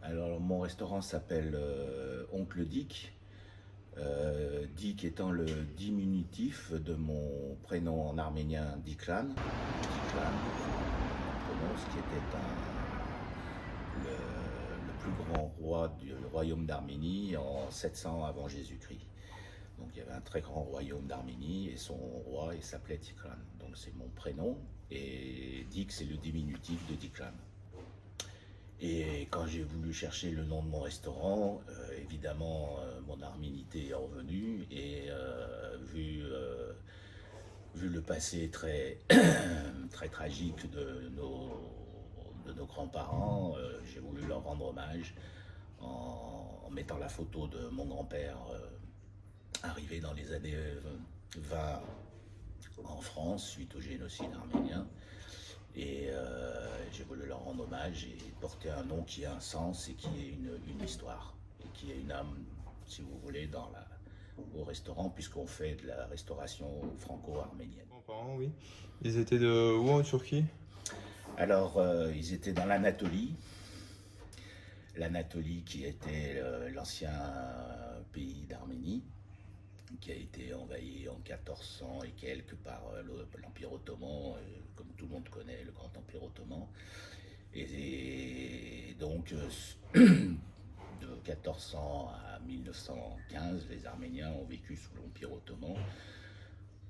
Alors, mon restaurant s'appelle Oncle Dick. Dick étant le diminutif de mon prénom en arménien Diklan. Diklan, on prononce, qui était le plus grand roi du royaume d'Arménie en 700 avant Jésus-Christ. Donc il y avait un très grand royaume d'Arménie et son roi il s'appelait Diklan. Donc c'est mon prénom et Dik c'est le diminutif de Diklan. Et quand j'ai voulu chercher le nom de mon restaurant, évidemment, mon arménité est revenue et vu le passé très, très tragique de nos grands-parents, j'ai voulu leur rendre hommage en mettant la photo de mon grand-père arrivé dans les années 20 en France suite au génocide arménien. Et j'ai voulu leur rendre hommage et porter un nom qui a un sens et qui ait une histoire et qui ait une âme, si vous voulez, au restaurant, puisqu'on fait de la restauration franco-arménienne. Grands-parents, oui. Ils étaient de où en Turquie? Alors, ils étaient dans l'Anatolie qui était l'ancien pays d'Arménie, qui a été envahi en 1400 et quelques par l'Empire ottoman, comme tout le monde connaît le Grand Empire ottoman. Et donc, de 1400 à 1915, les Arméniens ont vécu sous l'Empire ottoman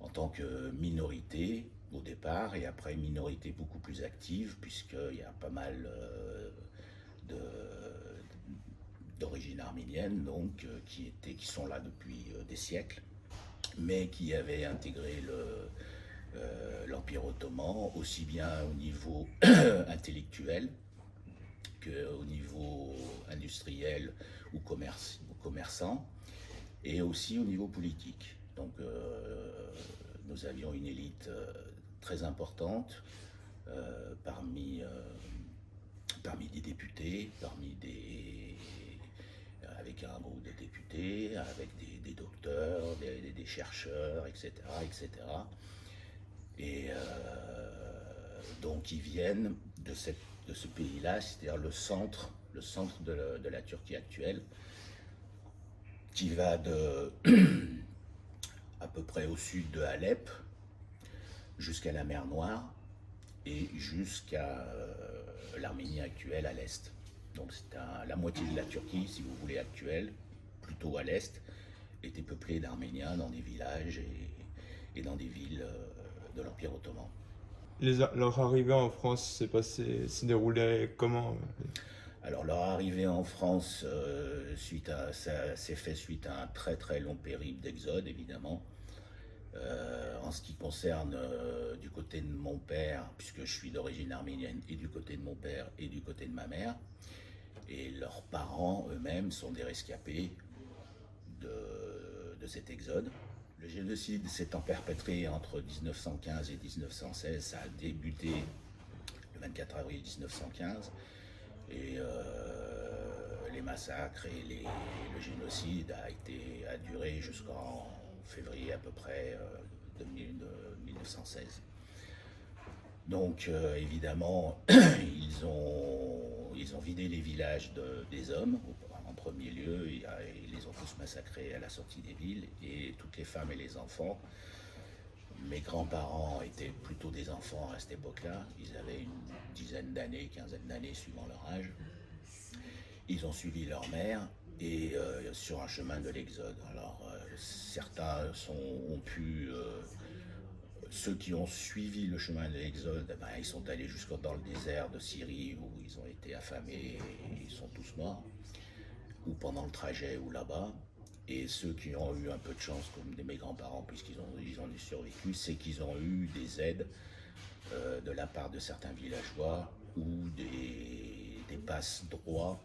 en tant que minorité au départ, et après minorité beaucoup plus active, puisqu'il y a pas mal d'origine arménienne, donc, qui sont là depuis des siècles, mais qui avaient intégré l'Empire ottoman, aussi bien au niveau intellectuel qu'au niveau industriel ou commerçant, et aussi au niveau politique. Donc nous avions une élite très importante parmi des députés, avec un groupe de députés, avec des docteurs, des chercheurs, etc., etc. Et donc ils viennent de ce pays-là, c'est-à-dire le centre de la Turquie actuelle, qui va à peu près au sud de Alep, jusqu'à la mer Noire, et jusqu'à l'Arménie actuelle à l'est. Donc c'est la moitié de la Turquie, si vous voulez, actuelle, plutôt à l'est, était peuplée d'Arméniens dans des villages et dans des villes de l'Empire ottoman. Leur arrivée en France s'est déroulée comment? Alors leur arrivée en France, ça s'est fait suite à un très très long périple d'exode, évidemment. En ce qui concerne du côté de mon père, puisque je suis d'origine arménienne, et du côté de mon père et du côté de ma mère, et leurs parents eux-mêmes sont des rescapés de cet exode. Le génocide s'étant perpétré entre 1915 et 1916, ça a débuté le 24 avril 1915, et les massacres et le génocide a duré jusqu'en février à peu près de 1916. Donc évidemment, ils ont vidé les villages des hommes en premier lieu, et ils les ont tous massacrés à la sortie des villes, et toutes les femmes et les enfants. Mes grands-parents étaient plutôt des enfants à cette époque-là, ils avaient une dizaine d'années, quinzaine d'années suivant leur âge. Ils ont suivi leur mère et sur un chemin de l'exode. Alors certains ont pu... ceux qui ont suivi le chemin de l'exode, ben, ils sont allés jusqu'au dans le désert de Syrie où ils ont été affamés et ils sont tous morts, ou pendant le trajet ou là-bas. Et ceux qui ont eu un peu de chance, comme mes grands-parents, puisqu'ils ont survécu, c'est qu'ils ont eu des aides de la part de certains villageois ou des passe-droits.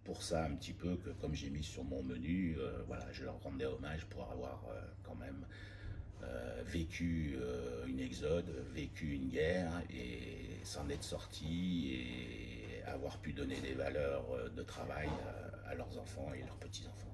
Pour ça, un petit peu, que comme j'ai mis sur mon menu, voilà, je leur rendais hommage pour avoir quand même vécu une exode, vécu une guerre et s'en être sorti et avoir pu donner des valeurs de travail à leurs enfants et leurs petits-enfants.